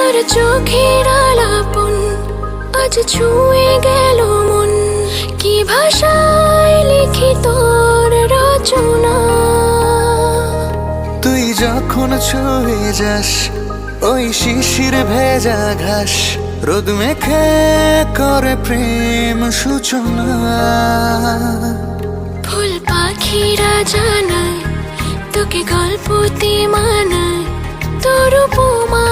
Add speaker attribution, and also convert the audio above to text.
Speaker 1: তার চোখের আলাপন আজ ছুঁয়ে গেল মন। কি ভাষায় লিখি তোর রচনা।
Speaker 2: তুই যখন ছুঁয়ে যাস ওই শিশির ভেজা ঘাস, রোদ মেখে করে প্রেম সূচনা।
Speaker 1: ফুল পাখিরা জানায় তোকে গল্পতে মানায়, তোর উপমা